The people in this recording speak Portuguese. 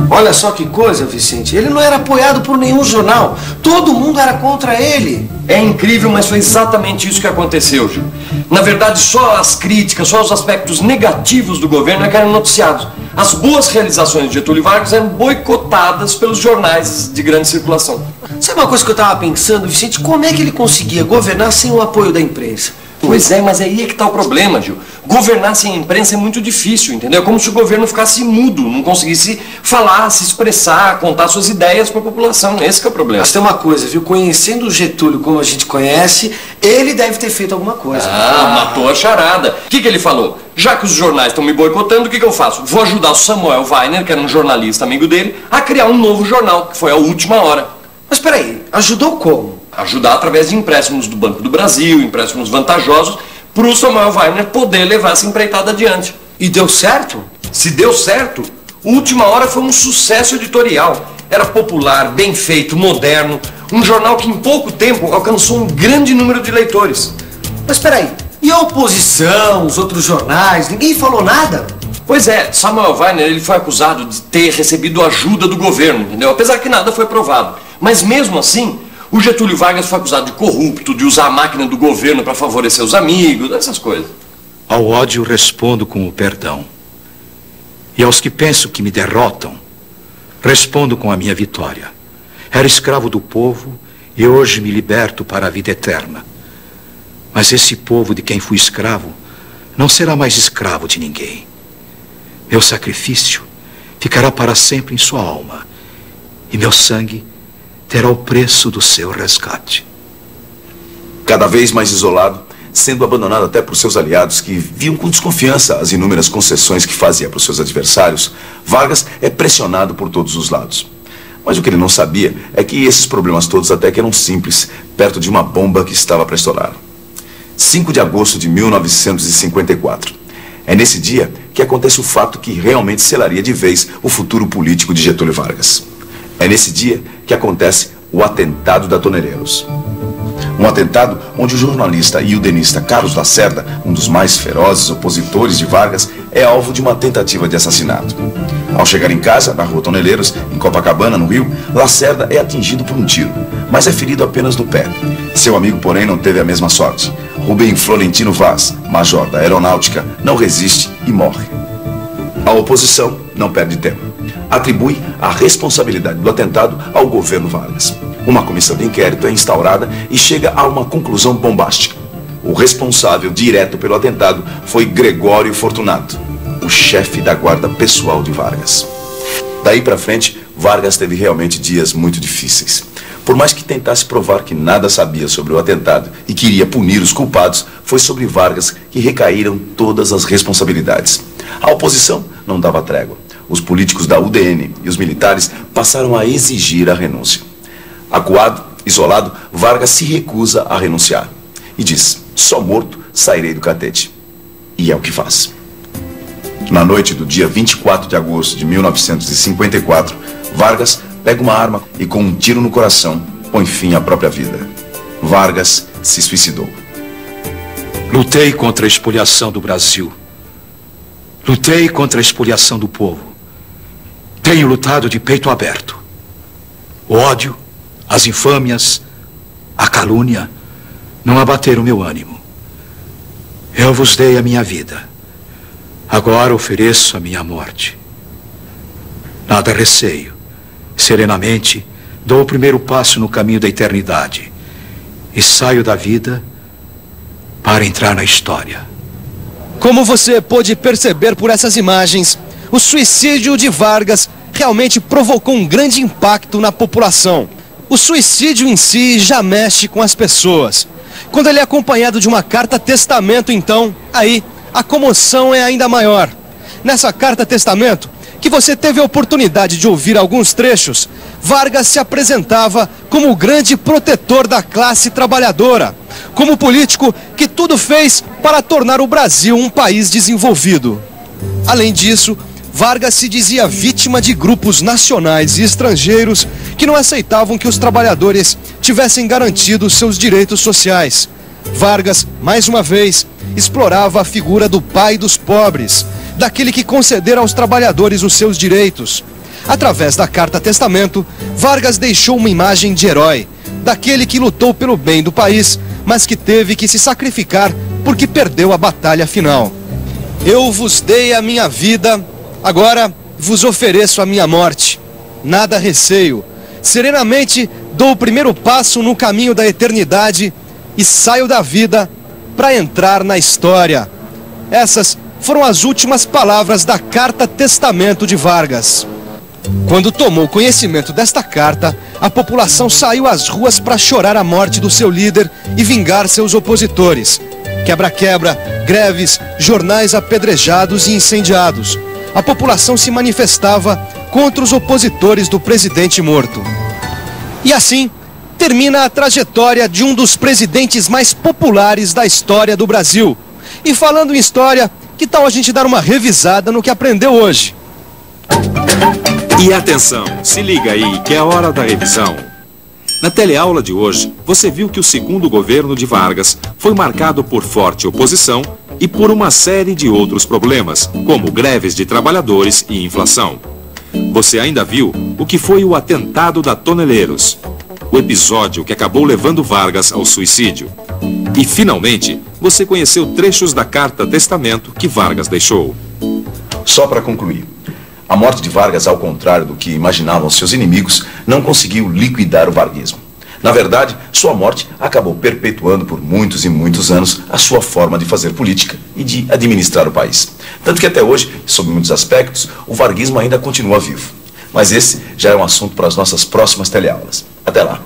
Olha só que coisa, Vicente. Ele não era apoiado por nenhum jornal. Todo mundo era contra ele. É incrível, mas foi exatamente isso que aconteceu, Gil. Na verdade, só as críticas, só os aspectos negativos do governo é que eram noticiados. As boas realizações de Getúlio Vargas eram boicotadas pelos jornais de grande circulação. Sabe uma coisa que eu estava pensando, Vicente? Como é que ele conseguia governar sem o apoio da imprensa? Pois é, mas aí é que está o problema, Gil. Governar sem a imprensa é muito difícil, entendeu? É como se o governo ficasse mudo, não conseguisse falar, se expressar, contar suas ideias para a população. Esse que é o problema. Mas tem uma coisa, viu? Conhecendo o Getúlio como a gente conhece, ele deve ter feito alguma coisa. Matou a charada. O que ele falou? Já que os jornais estão me boicotando, o que eu faço? Vou ajudar o Samuel Weiner, que era um jornalista amigo dele, a criar um novo jornal, que foi a Última Hora. Mas peraí, ajudou como? Ajudar através de empréstimos do Banco do Brasil, empréstimos vantajosos, para o Samuel Weiner poder levar essa empreitada adiante. E deu certo? Se deu certo, Última Hora foi um sucesso editorial. Era popular, bem feito, moderno, um jornal que em pouco tempo alcançou um grande número de leitores. Mas peraí, e a oposição, os outros jornais, ninguém falou nada? Pois é, Samuel Weiner ele foi acusado de ter recebido ajuda do governo, entendeu? Apesar que nada foi provado. Mas mesmo assim, o Getúlio Vargas foi acusado de corrupto, de usar a máquina do governo para favorecer os amigos, essas coisas. Ao ódio respondo com o perdão. E aos que pensam que me derrotam, respondo com a minha vitória. Era escravo do povo e hoje me liberto para a vida eterna. Mas esse povo de quem fui escravo não será mais escravo de ninguém. Meu sacrifício ficará para sempre em sua alma e meu sangue terá o preço do seu resgate. Cada vez mais isolado, sendo abandonado até por seus aliados que viam com desconfiança as inúmeras concessões que fazia para os seus adversários, Vargas é pressionado por todos os lados. Mas o que ele não sabia é que esses problemas todos até que eram simples, perto de uma bomba que estava para estourar. 5 de agosto de 1954. É nesse dia que acontece o fato que realmente selaria de vez o futuro político de Getúlio Vargas. É nesse dia que acontece o atentado da Toneleiros. Um atentado onde o jornalista e udenista Carlos Lacerda, um dos mais ferozes opositores de Vargas, é alvo de uma tentativa de assassinato. Ao chegar em casa, na rua Toneleiros, em Copacabana, no Rio, Lacerda é atingido por um tiro, mas é ferido apenas no pé. Seu amigo, porém, não teve a mesma sorte. Rubem Florentino Vaz, major da Aeronáutica, não resiste e morre. A oposição não perde tempo. Atribui a responsabilidade do atentado ao governo Vargas. Uma comissão de inquérito é instaurada e chega a uma conclusão bombástica. O responsável direto pelo atentado foi Gregório Fortunato, o chefe da guarda pessoal de Vargas. Daí para frente, Vargas teve realmente dias muito difíceis. Por mais que tentasse provar que nada sabia sobre o atentado e queria punir os culpados, foi sobre Vargas que recaíram todas as responsabilidades. A oposição não dava trégua. Os políticos da UDN e os militares passaram a exigir a renúncia. Acuado, isolado, Vargas se recusa a renunciar e diz: só morto sairei do catete. E é o que faz. Na noite do dia 24 de agosto de 1954, Vargas pega uma arma e com um tiro no coração põe fim à própria vida. Vargas se suicidou. Lutei contra a expoliação do Brasil. Lutei contra a expoliação do povo. Tenho lutado de peito aberto. O ódio, as infâmias, a calúnia não abateram meu ânimo. Eu vos dei a minha vida. Agora ofereço a minha morte. Nada receio. Serenamente dou o primeiro passo no caminho da eternidade e saio da vida para entrar na história. Como você pôde perceber por essas imagens, o suicídio de Vargas realmente provocou um grande impacto na população. O suicídio em si já mexe com as pessoas. Quando ele é acompanhado de uma carta-testamento, então, aí a comoção é ainda maior. Nessa carta-testamento, que você teve a oportunidade de ouvir alguns trechos, Vargas se apresentava como o grande protetor da classe trabalhadora, como político que tudo fez para tornar o Brasil um país desenvolvido. Além disso, Vargas se dizia vítima de grupos nacionais e estrangeiros que não aceitavam que os trabalhadores tivessem garantidos seus direitos sociais. Vargas, mais uma vez, explorava a figura do pai dos pobres, daquele que concedera aos trabalhadores os seus direitos. Através da Carta Testamento, Vargas deixou uma imagem de herói, daquele que lutou pelo bem do país, mas que teve que se sacrificar porque perdeu a batalha final. Eu vos dei a minha vida, agora vos ofereço a minha morte. Nada receio. Serenamente dou o primeiro passo no caminho da eternidade e saio da vida para entrar na história. Essas foram as últimas palavras da Carta Testamento de Vargas. Quando tomou conhecimento desta carta, a população saiu às ruas para chorar a morte do seu líder e vingar seus opositores. Quebra-quebra, greves, jornais apedrejados e incendiados. A população se manifestava contra os opositores do presidente morto. E assim, termina a trajetória de um dos presidentes mais populares da história do Brasil. E falando em história, que tal a gente dar uma revisada no que aprendeu hoje? E atenção, se liga aí que é a hora da revisão. Na teleaula de hoje, você viu que o segundo governo de Vargas foi marcado por forte oposição e por uma série de outros problemas, como greves de trabalhadores e inflação. Você ainda viu o que foi o atentado da Toneleiros, o episódio que acabou levando Vargas ao suicídio. E, finalmente, você conheceu trechos da Carta Testamento que Vargas deixou. Só para concluir, a morte de Vargas, ao contrário do que imaginavam seus inimigos, não conseguiu liquidar o varguismo. Na verdade, sua morte acabou perpetuando por muitos e muitos anos a sua forma de fazer política e de administrar o país. Tanto que até hoje, sob muitos aspectos, o varguismo ainda continua vivo. Mas esse já é um assunto para as nossas próximas teleaulas. Até lá!